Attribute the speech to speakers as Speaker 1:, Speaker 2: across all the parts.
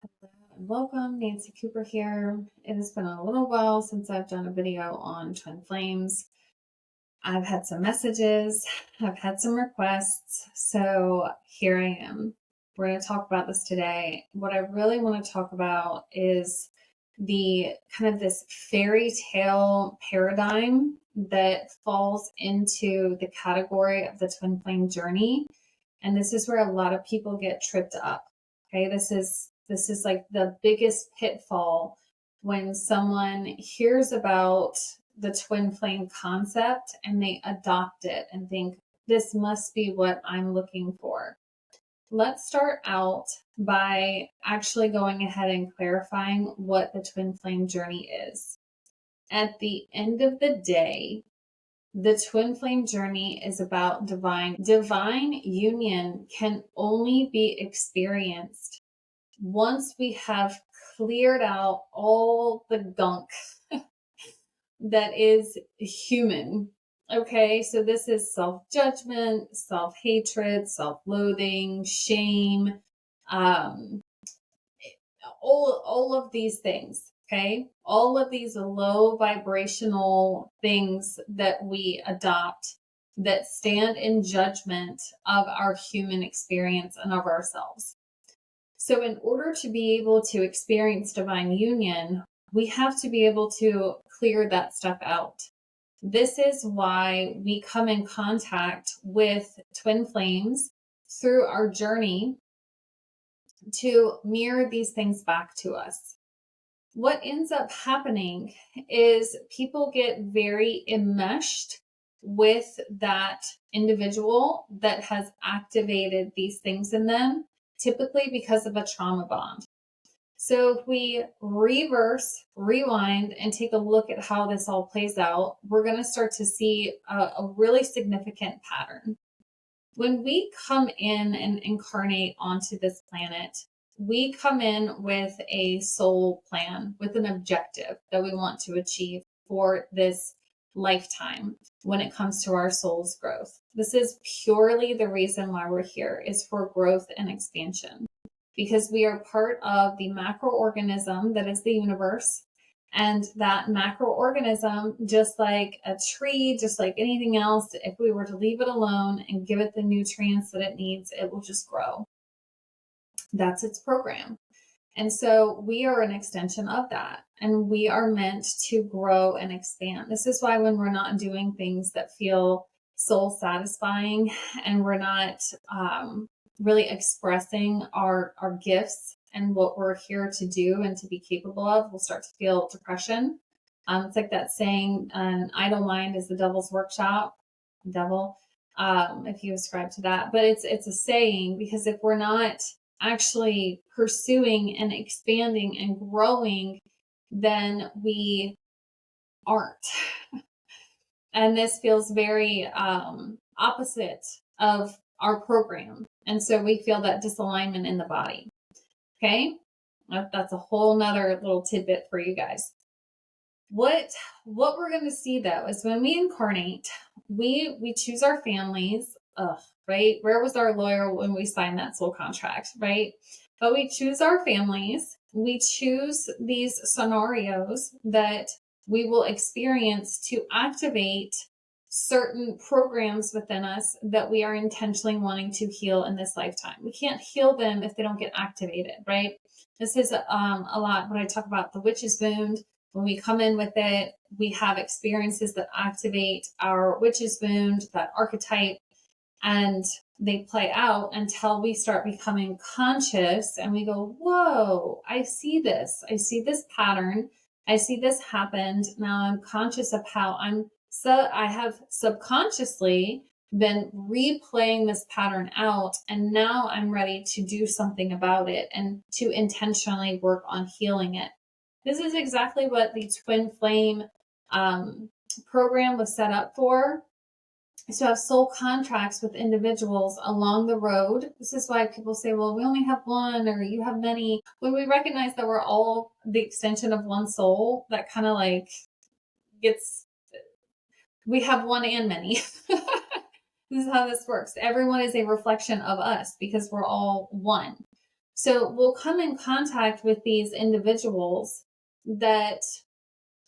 Speaker 1: Hello and welcome, Nancy Cooper here. It has been a little while since I've done a video on twin flames. I've had some messages, I've had some requests, so here I am. We're going to talk about this today. What I really want to talk about is the kind of this fairy tale paradigm that falls into the category of the twin flame journey. And this is where a lot of people get tripped up. Okay, this is like the biggest pitfall when someone hears about the twin flame concept and they adopt it and think this must be what I'm looking for. Let's start out by actually going ahead and clarifying what the twin flame journey is. At the end of the day, the twin flame journey is about divine. Divine union can only be experienced once we have cleared out all the gunk that is human. Okay, so this is self-judgment, self-hatred, self-loathing, shame, um, all of these things. Okay, all of these low vibrational things that we adopt that stand in judgment of our human experience and of ourselves. So, in order to be able to experience divine union, we have to be able to clear that stuff out. This is why we come in contact with twin flames through our journey to mirror these things back to us. What ends up happening is people get very enmeshed with that individual that has activated these things in them, typically because of a trauma bond. So if we rewind, and take a look at how this all plays out, we're going to start to see a really significant pattern. When we come in and incarnate onto this planet, we come in with a soul plan, with an objective that we want to achieve for this lifetime when it comes to our soul's growth. This is purely the reason why we're here, is for growth and expansion, because we are part of the macroorganism that is the universe. And that macroorganism, just like a tree, just like anything else, if we were to leave it alone and give it the nutrients that it needs, it will just grow. That's its program. And so we are an extension of that, and we are meant to grow and expand. This is why when we're not doing things that feel soul satisfying and we're not really expressing our gifts and what we're here to do and to be capable of, we'll start to feel depression. It's like that saying, an idle mind is the devil's workshop. Devil, if you ascribe to that. But it's a saying, because if we're not actually pursuing and expanding and growing, then we aren't. And this feels very opposite of our program. And so we feel that disalignment in the body. Okay, that's a whole nother little tidbit for you guys. What we're going to see though is when we incarnate, we choose our families. Right? Where was our lawyer when we signed that soul contract, right? But we choose our families. We choose these scenarios that we will experience to activate certain programs within us that we are intentionally wanting to heal in this lifetime. We can't heal them if they don't get activated, right? This is a lot when I talk about the witch's wound. When we come in with it, we have experiences that activate our witch's wound, that archetype, and they play out until we start becoming conscious and we go, whoa, I see this pattern. I see this happened. Now I'm conscious of how I have subconsciously been replaying this pattern out, and now I'm ready to do something about it and to intentionally work on healing it. This is exactly what the twin flame program was set up for. So have soul contracts with individuals along the road. This is why people say, well, we only have one, or you have many. When we recognize that we're all the extension of one soul, that kind of like we have one and many. This is how this works. Everyone is a reflection of us because we're all one. So we'll come in contact with these individuals that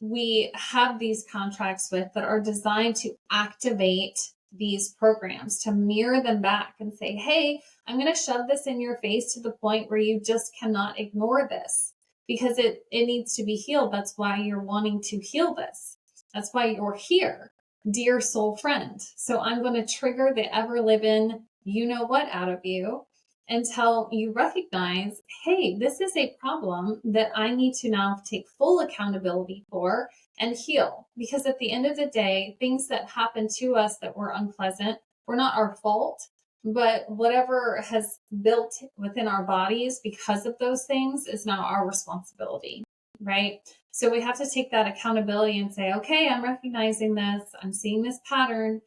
Speaker 1: we have these contracts with that are designed to activate these programs, to mirror them back and say, hey, I'm going to shove this in your face to the point where you just cannot ignore this because it needs to be healed. That's why you're wanting to heal this. That's why you're here, dear soul friend. So I'm going to trigger the ever living you know what out of you until you recognize, hey, this is a problem that I need to now take full accountability for and heal. Because at the end of the day, things that happen to us that were unpleasant were not our fault, but whatever has built within our bodies because of those things is now our responsibility, right? So we have to take that accountability and say, okay, I'm recognizing this. I'm seeing this pattern.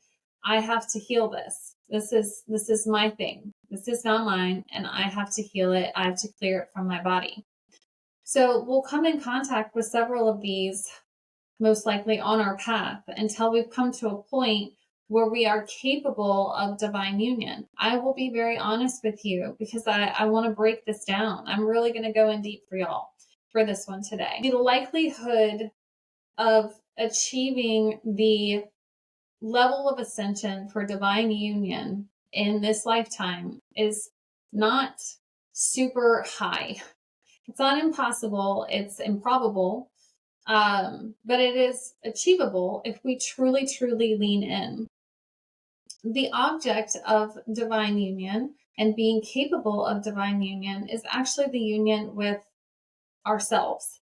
Speaker 1: I have to heal this. This is my thing. This is not mine, and I have to heal it. I have to clear it from my body. So we'll come in contact with several of these, most likely on our path, until we've come to a point where we are capable of divine union. I will be very honest with you because I want to break this down. I'm really going to go in deep for y'all for this one today. The likelihood of achieving the level of ascension for divine union in this lifetime is not super high. It's not impossible. It's improbable. But it is achievable if we truly, truly lean in. The object of divine union and being capable of divine union is actually the union with ourselves.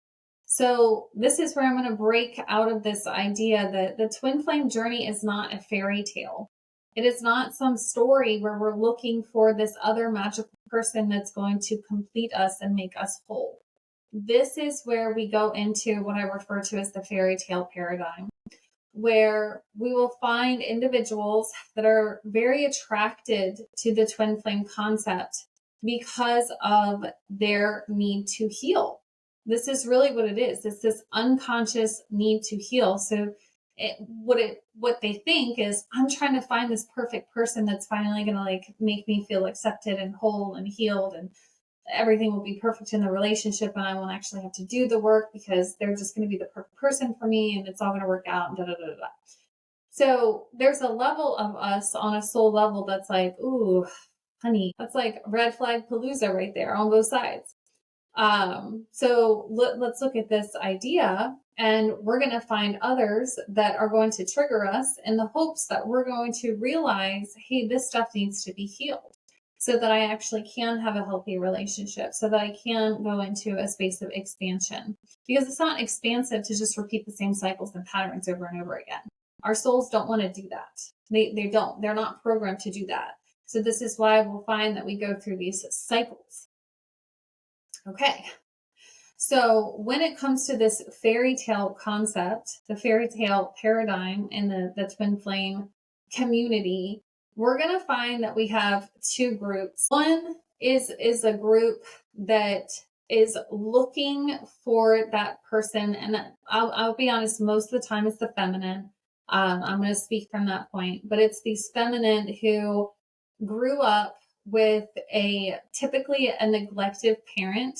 Speaker 1: So this is where I'm going to break out of this idea that the twin flame journey is not a fairy tale. It is not some story where we're looking for this other magical person that's going to complete us and make us whole. This is where we go into what I refer to as the fairy tale paradigm, where we will find individuals that are very attracted to the twin flame concept because of their need to heal. This is really what it is. It's this unconscious need to heal. So what they think is, I'm trying to find this perfect person that's finally going to make me feel accepted and whole and healed, and everything will be perfect in the relationship, and I won't actually have to do the work because they're just going to be the perfect person for me, and it's all going to work out, and da da da da. So there's a level of us on a soul level that's like, ooh, honey, that's like red flag palooza right there on both sides. So let's look at this idea, and we're going to find others that are going to trigger us in the hopes that we're going to realize, hey, this stuff needs to be healed so that I actually can have a healthy relationship, so that I can go into a space of expansion. Because it's not expansive to just repeat the same cycles and patterns over and over again. Our souls don't want to do that. They don't. They're not programmed to do that. So this is why we'll find that we go through these cycles. Okay. So when it comes to this fairy tale concept, the fairy tale paradigm in the twin flame community, we're going to find that we have two groups. One is a group that is looking for that person. And I'll be honest, most of the time it's the feminine. I'm going to speak from that point, but it's these feminine who grew up with typically a neglective parent,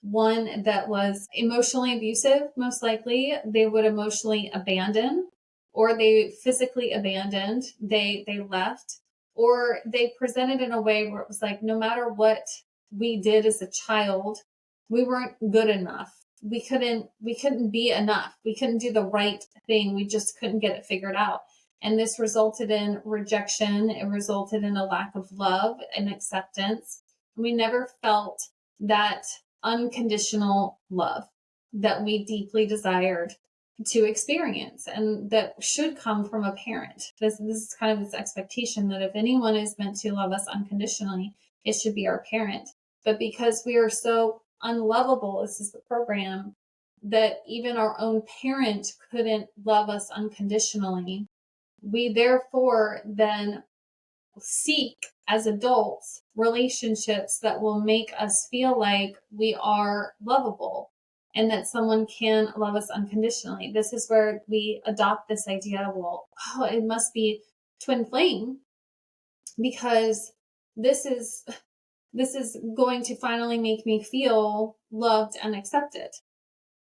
Speaker 1: one that was emotionally abusive. Most likely they would emotionally abandon, or they physically abandoned, they left, or they presented in a way where it was like, no matter what we did as a child, we weren't good enough. We couldn't be enough. We couldn't do the right thing. We just couldn't get it figured out. And this resulted in rejection. It resulted in a lack of love and acceptance. We never felt that unconditional love that we deeply desired to experience, and that should come from a parent. This is kind of this expectation that if anyone is meant to love us unconditionally, it should be our parent. But because we are so unlovable, this is the program, that even our own parent couldn't love us unconditionally, we therefore then seek as adults relationships that will make us feel like we are lovable and that someone can love us unconditionally. This is where we adopt this idea, well, oh, it must be twin flame because this is This is going to finally make me feel loved and accepted.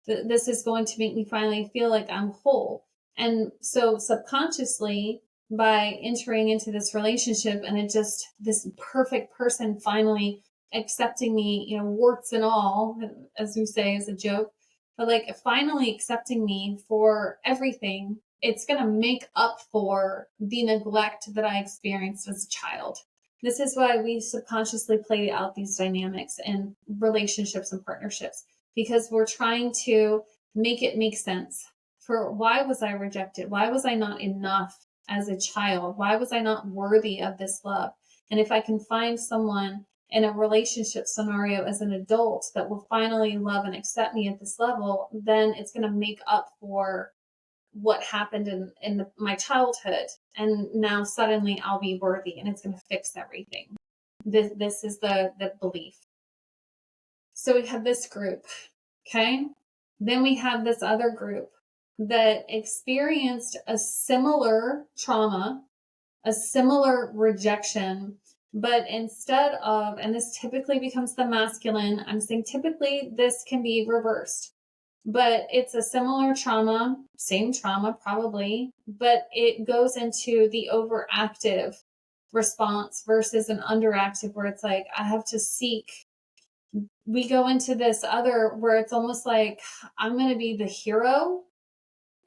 Speaker 1: This is going to make me finally feel like I'm whole. And so subconsciously, by entering into this relationship and it just this perfect person finally accepting me, warts and all, as we say as a joke, but like finally accepting me for everything, it's going to make up for the neglect that I experienced as a child. This is why we subconsciously play out these dynamics in relationships and partnerships, because we're trying to make it make sense. For why was I rejected? Why was I not enough as a child? Why was I not worthy of this love? And if I can find someone in a relationship scenario as an adult that will finally love and accept me at this level, then it's going to make up for what happened in my childhood. And now suddenly I'll be worthy and it's going to fix everything. This is the belief. So we have this group, okay? Then we have this other group that experienced a similar trauma, a similar rejection, but instead of, and this typically becomes the masculine, I'm saying typically this can be reversed, but it's a similar trauma, same trauma probably, but it goes into the overactive response versus an underactive where it's like, I have to seek. We go into this other where it's almost like I'm going to be the hero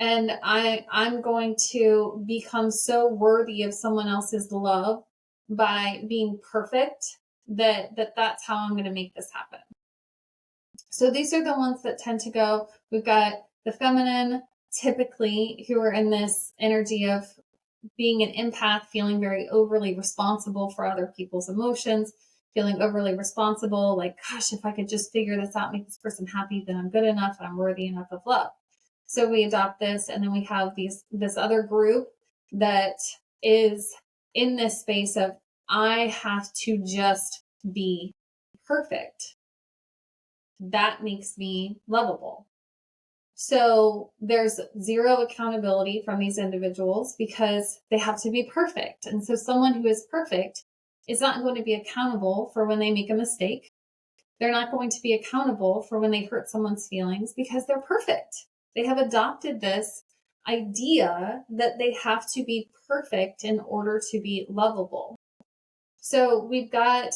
Speaker 1: and I'm going to become so worthy of someone else's love by being perfect that's how I'm going to make this happen. So these are the ones that tend to go. We've got the feminine, typically, who are in this energy of being an empath, feeling very overly responsible for other people's emotions, feeling overly responsible, like, gosh, if I could just figure this out, make this person happy, then I'm good enough and I'm worthy enough of love. So we adopt this, and then we have this other group that is in this space of, I have to just be perfect. That makes me lovable. So there's zero accountability from these individuals because they have to be perfect. And so someone who is perfect is not going to be accountable for when they make a mistake. They're not going to be accountable for when they hurt someone's feelings because they're perfect. They have adopted this idea that they have to be perfect in order to be lovable. So we've got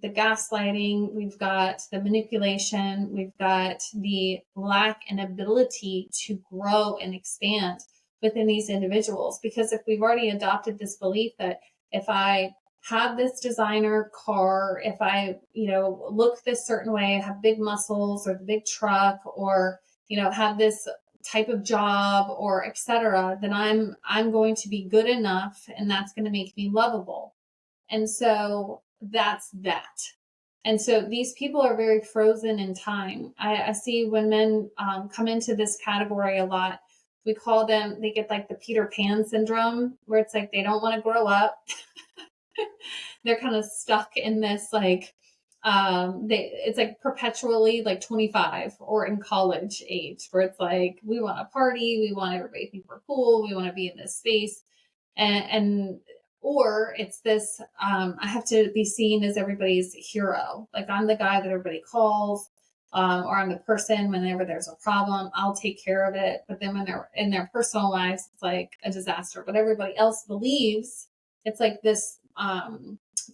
Speaker 1: the gaslighting, we've got the manipulation, we've got the lack and ability to grow and expand within these individuals. Because if we've already adopted this belief that if I have this designer car, if I, look this certain way, have big muscles or the big truck, or, have this type of job or etc., then I'm going to be good enough and that's going to make me lovable. And so that's that. And so these people are very frozen in time. I see when men come into this category a lot, we call them, they get like the Peter Pan syndrome, where it's like they don't want to grow up. They're kind of stuck in this it's like perpetually like 25 or in college age, where it's like, we want to party, we want everybody to think we're cool, we want to be in this space. And or it's this, I have to be seen as everybody's hero. Like I'm the guy that everybody calls, or I'm the person whenever there's a problem, I'll take care of it. But then when they're in their personal lives, it's like a disaster. But everybody else believes it's like this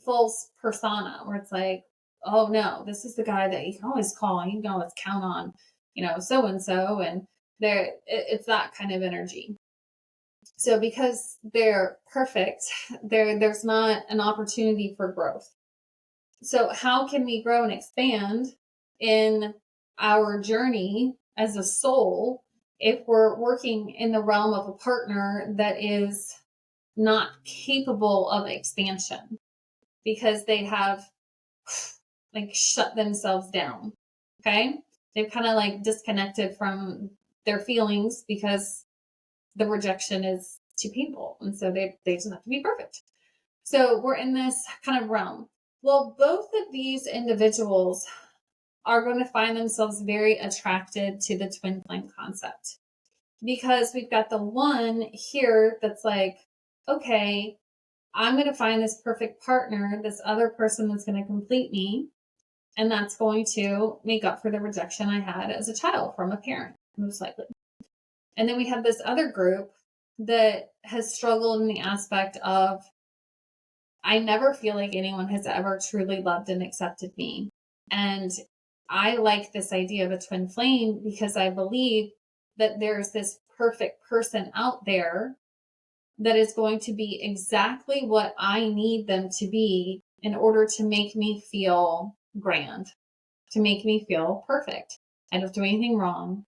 Speaker 1: false persona where it's like, oh no, this is the guy that you can always call and you can always count on, so-and-so. And it's that kind of energy. So because they're perfect, there's not an opportunity for growth. So how can we grow and expand in our journey as a soul if we're working in the realm of a partner that is not capable of expansion because they have like shut themselves down? Okay. They've kind of like disconnected from their feelings because the rejection is too painful. And so they just have to be perfect. So we're in this kind of realm. Well, both of these individuals are going to find themselves very attracted to the twin flame concept, because we've got the one here that's like, okay, I'm going to find this perfect partner, this other person that's going to complete me. And that's going to make up for the rejection I had as a child from a parent, most likely. And then we have this other group that has struggled in the aspect of, I never feel like anyone has ever truly loved and accepted me. And I like this idea of a twin flame because I believe that there's this perfect person out there that is going to be exactly what I need them to be in order to make me feel grand, to make me feel perfect. I don't do anything wrong.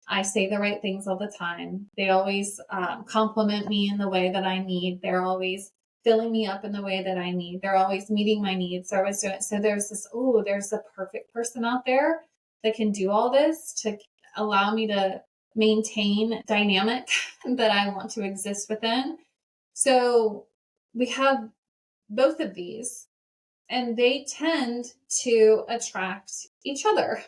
Speaker 1: I say the right things all the time. They always compliment me in the way that I need. They're always filling me up in the way that I need. They're always meeting my needs. They're always doing it. So there's this, there's a perfect person out there that can do all this to allow me to maintain dynamic that I want to exist within. So we have both of these, and they tend to attract each other.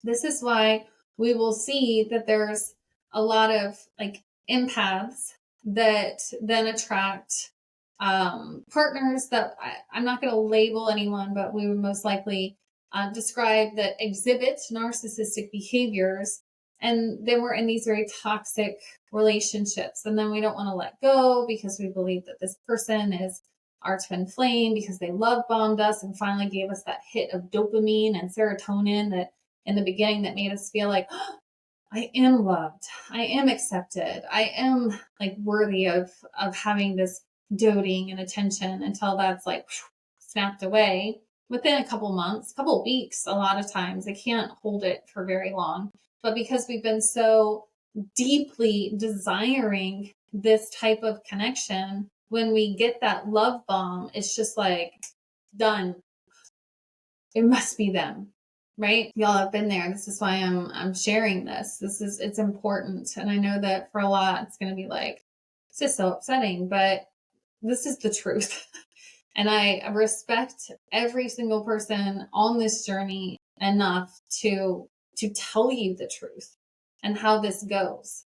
Speaker 1: This is why we will see that there's a lot of like empaths that then attract partners that I'm not going to label anyone, but we would most likely describe that exhibit narcissistic behaviors. And then we're in these very toxic relationships. And then we don't want to let go because we believe that this person is our twin flame because they love bombed us and finally gave us that hit of dopamine and serotonin that in the beginning that made us feel like, oh, I am loved. I am accepted. I am like worthy of having this doting and attention until that's like snapped away within a couple months, couple weeks. A lot of times they can't hold it for very long, but because we've been so deeply desiring this type of connection, when we get that love bomb, it's just like done. It must be them. Right? Y'all have been there. This is why I'm sharing this. It's important. And I know that for a lot, it's going to be like, it's just so upsetting, but this is the truth. And I respect every single person on this journey enough to tell you the truth and how this goes.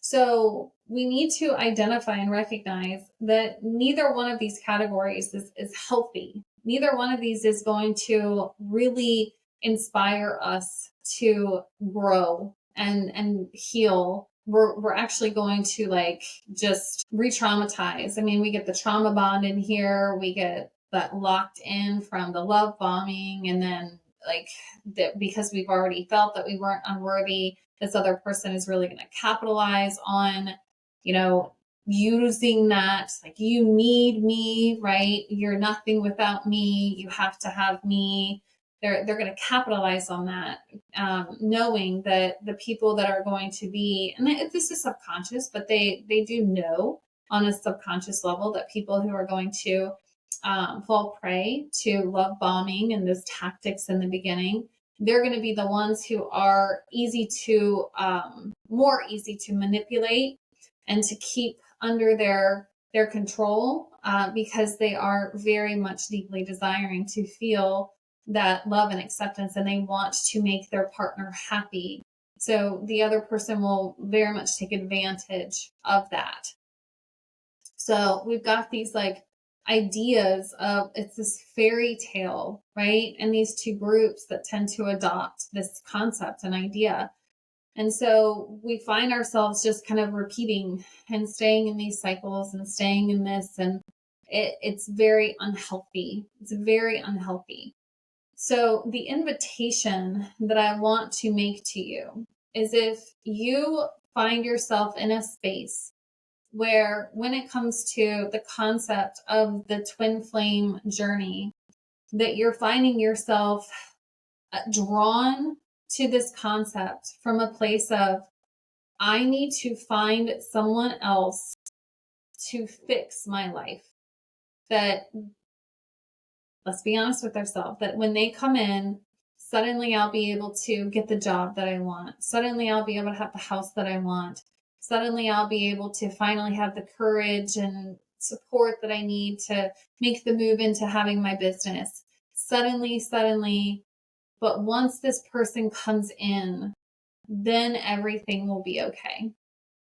Speaker 1: So we need to identify and recognize that neither one of these categories is healthy. Neither one of these is going to really inspire us to grow and heal. We're actually going to like just re-traumatize. I mean, we get the trauma bond in here. We get that locked in from the love bombing. And then like that because we've already felt that we weren't unworthy, this other person is really going to capitalize on, using that, like, you need me, right? You're nothing without me. You have to have me. They're going to capitalize on that, knowing that the people that are going to be, and this is subconscious, but they do know on a subconscious level that people who are going to fall prey to love bombing and those tactics in the beginning, they're going to be the ones who are more easy to manipulate and to keep under their control, because they are very much deeply desiring to feel that love and acceptance, and they want to make their partner happy. So the other person will very much take advantage of that. So we've got these like ideas of it's this fairy tale, right? And these two groups that tend to adopt this concept and idea. And so we find ourselves just kind of repeating and staying in these cycles and staying in this. And it's very unhealthy. It's very unhealthy. So the invitation that I want to make to you is if you find yourself in a space where when it comes to the concept of the twin flame journey, that you're finding yourself drawn to this concept from a place of, I need to find someone else to fix my life. That, let's be honest with ourselves, that when they come in, suddenly I'll be able to get the job that I want. Suddenly I'll be able to have the house that I want. Suddenly I'll be able to finally have the courage and support that I need to make the move into having my business. Suddenly, but once this person comes in, then everything will be okay.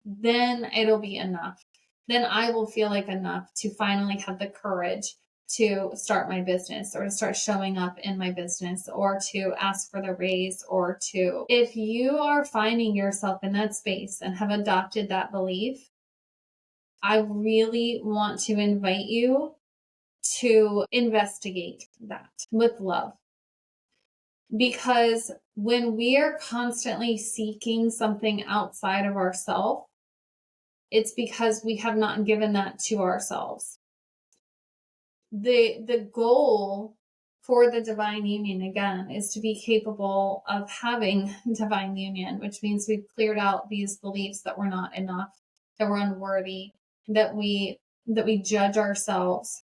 Speaker 1: Then it'll be enough. then I will feel like enough to finally have the courage to start my business or to start showing up in my business or to ask for the raise or to, if you are finding yourself in that space and have adopted that belief, I really want to invite you to investigate that with love. Because when we are constantly seeking something outside of ourselves, it's because we have not given that to ourselves. The goal for the divine union, again, is to be capable of having divine union, which means we've cleared out these beliefs that we're not enough, that we're unworthy, that we judge ourselves.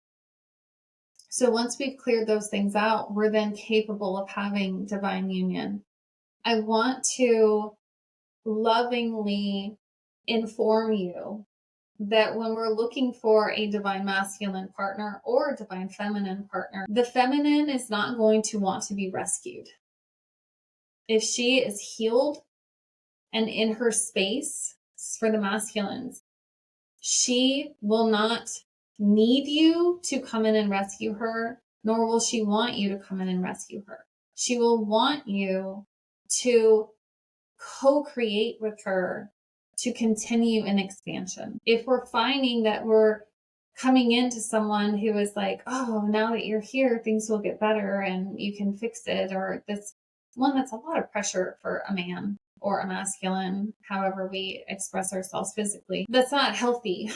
Speaker 1: So once we've cleared those things out, we're then capable of having divine union. I want to lovingly inform you that when we're looking for a divine masculine partner or a divine feminine partner, the feminine is not going to want to be rescued. If she is healed and in her space for the masculines, she will not need you to come in and rescue her, nor will she want you to come in and rescue her. She will want you to co-create with her to continue in expansion. If we're finding that we're coming into someone who is like, oh, now that you're here, things will get better and you can fix it, or this one, that's a lot of pressure for a man or a masculine, however we express ourselves physically. That's not healthy.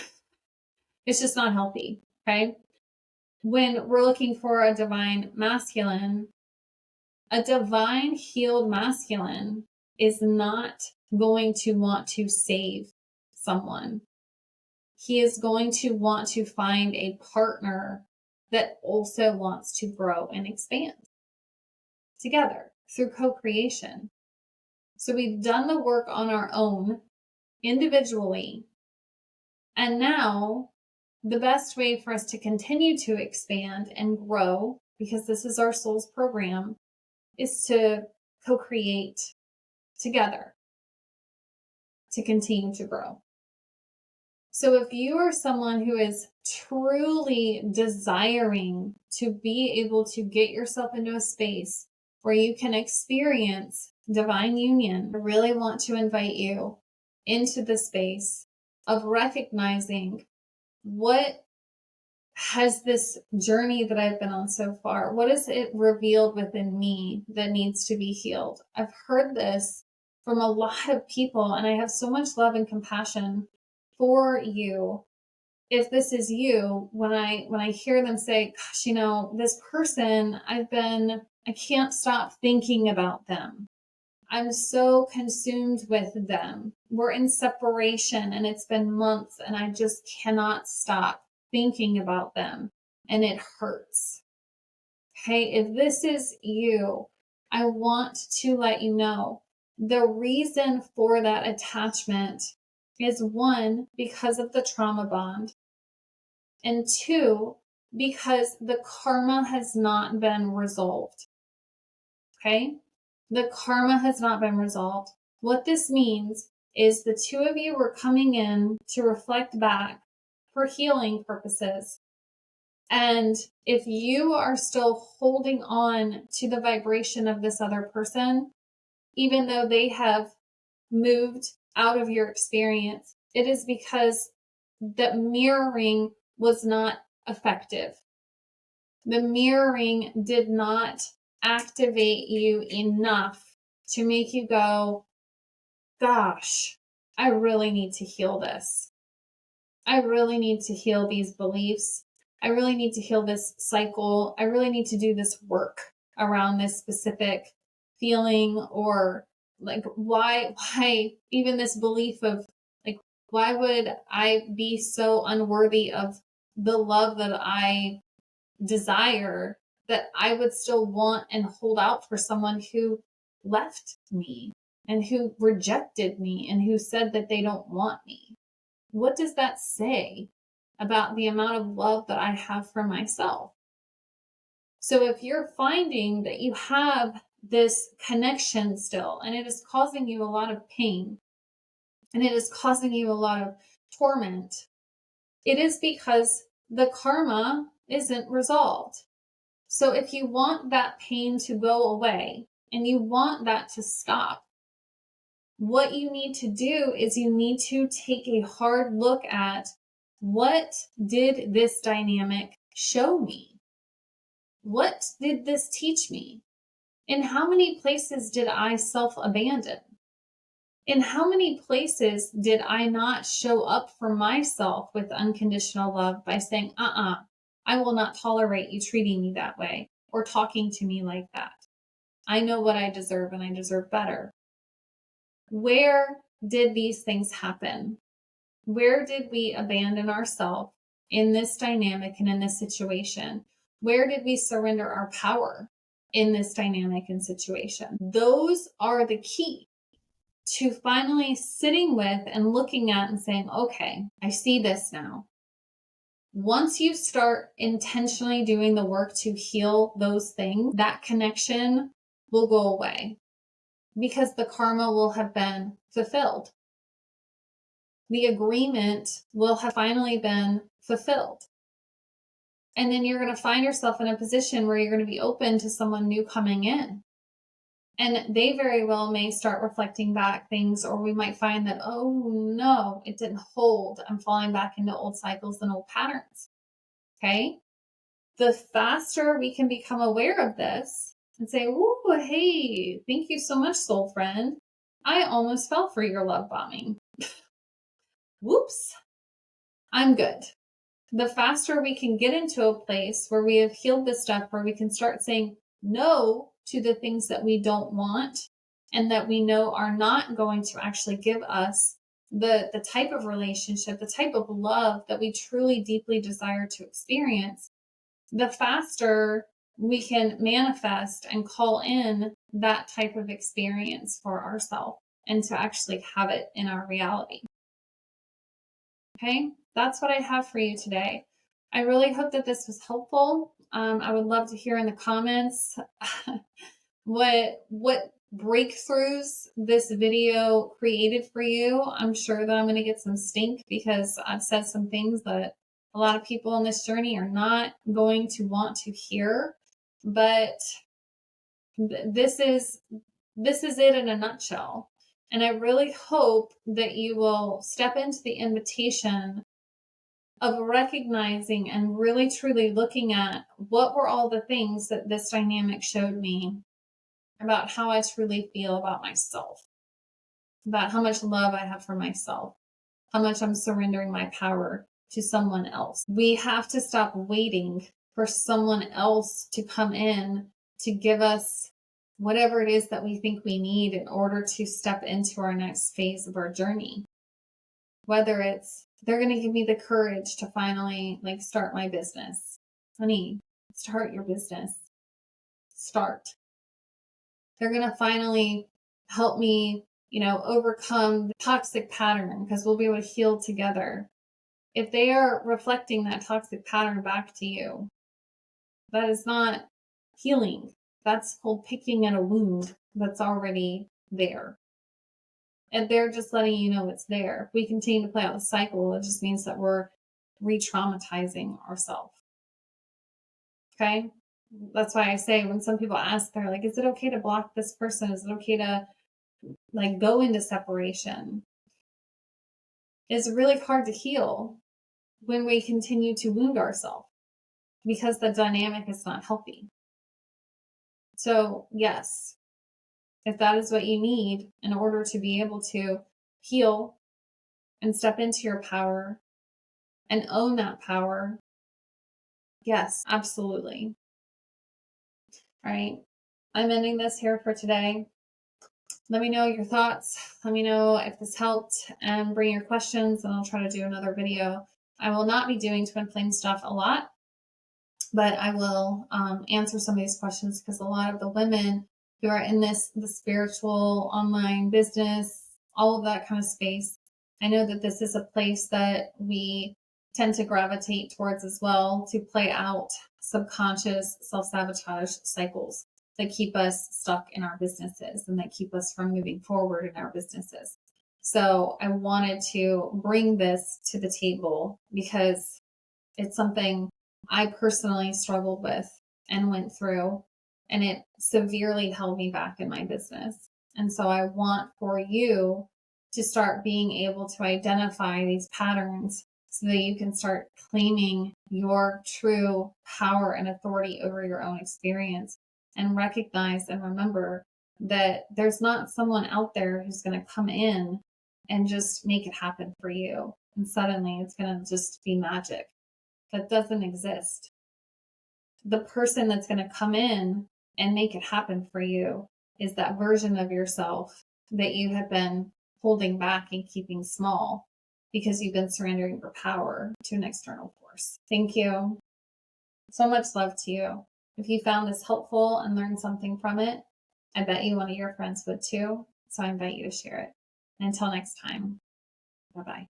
Speaker 1: It's just not healthy. Okay. When we're looking for a divine masculine, a divine healed masculine is not going to want to save someone. He is going to want to find a partner that also wants to grow and expand together through co-creation. So we've done the work on our own individually. And now the best way for us to continue to expand and grow, because this is our soul's program, is to co-create together to continue to grow. So if you are someone who is truly desiring to be able to get yourself into a space where you can experience divine union, I really want to invite you into the space of recognizing what has this journey that I've been on so far, what has it revealed within me that needs to be healed? I've heard this from a lot of people, and I have so much love and compassion for you. If this is you, when I hear them say, gosh, this person, I can't stop thinking about them. I'm so consumed with them. We're in separation and it's been months and I just cannot stop thinking about them and it hurts. Okay, if this is you, I want to let you know the reason for that attachment is, one, because of the trauma bond, and two, because the karma has not been resolved. Okay? The karma has not been resolved. What this means is the two of you were coming in to reflect back for healing purposes. And if you are still holding on to the vibration of this other person, even though they have moved out of your experience, it is because the mirroring was not effective. The mirroring did not activate you enough to make you go, gosh, I really need to heal this. I really need to heal these beliefs. I really need to heal this cycle. I really need to do this work around this specific feeling, or like why even this belief of like, why would I be so unworthy of the love that I desire, that I would still want and hold out for someone who left me and who rejected me and who said that they don't want me? What does that say about the amount of love that I have for myself? So if you're finding that you have this connection still, and it is causing you a lot of pain, and it is causing you a lot of torment, It is because the karma isn't resolved. So if you want that pain to go away and you want that to stop, what you need to do is you need to take a hard look at, what did this dynamic show me? What did this teach me? In how many places did I self-abandon? In how many places did I not show up for myself with unconditional love by saying, I will not tolerate you treating me that way or talking to me like that. I know what I deserve and I deserve better. Where did these things happen? Where did we abandon ourselves in this dynamic and in this situation? Where did we surrender our power in this dynamic and situation? Those are the key to finally sitting with and looking at and saying, okay, I see this now. Once you start intentionally doing the work to heal those things, that connection will go away because the karma will have been fulfilled. The agreement will have finally been fulfilled. And then you're going to find yourself in a position where you're going to be open to someone new coming in. And they very well may start reflecting back things, or we might find that, oh no, it didn't hold. I'm falling back into old cycles and old patterns. Okay. The faster we can become aware of this and say, oh, hey, thank you so much, soul friend. I almost fell for your love bombing. Whoops. I'm good. The faster we can get into a place where we have healed this stuff, where we can start saying no to the things that we don't want and that we know are not going to actually give us the type of relationship, the type of love that we truly deeply desire to experience, the faster we can manifest and call in that type of experience for ourselves and to actually have it in our reality. Okay, that's what I have for you today. I really hope that this was helpful. I would love to hear in the comments what breakthroughs this video created for you. I'm sure that I'm going to get some stink because I've said some things that a lot of people on this journey are not going to want to hear. But this is it in a nutshell. And I really hope that you will step into the invitation of recognizing and really truly looking at what were all the things that this dynamic showed me about how I truly feel about myself, about how much love I have for myself, how much I'm surrendering my power to someone else. We have to stop waiting for someone else to come in to give us whatever it is that we think we need in order to step into our next phase of our journey. Whether it's they're going to give me the courage to finally start my business. Honey, start your business. Start. They're going to finally help me, overcome the toxic pattern because we'll be able to heal together. If they are reflecting that toxic pattern back to you, that is not healing. That's called picking at a wound that's already there. And they're just letting you know it's there. If we continue to play out the cycle, it just means that we're re-traumatizing ourselves. Okay? That's why I say when some people ask, they're like, is it okay to block this person? Is it okay to go into separation? It's really hard to heal when we continue to wound ourselves because the dynamic is not healthy. So yes, if that is what you need in order to be able to heal and step into your power and own that power, yes, absolutely. All right. I'm ending this here for today. Let me know your thoughts. Let me know if this helped and bring your questions and I'll try to do another video. I will not be doing twin flame stuff a lot, but I will answer some of these questions because a lot of the women who are in the spiritual online business, all of that kind of space, I know that this is a place that we tend to gravitate towards as well to play out subconscious self-sabotage cycles that keep us stuck in our businesses and that keep us from moving forward in our businesses. So I wanted to bring this to the table because it's something I personally struggled with and went through, and it severely held me back in my business. And so I want for you to start being able to identify these patterns so that you can start claiming your true power and authority over your own experience, and recognize and remember that there's not someone out there who's going to come in and just make it happen for you. And suddenly it's going to just be magic. That doesn't exist. The person that's going to come in and make it happen for you is that version of yourself that you have been holding back and keeping small because you've been surrendering your power to an external force. Thank you. So much love to you. If you found this helpful and learned something from it, I bet you one of your friends would too. So I invite you to share it. And until next time, bye-bye.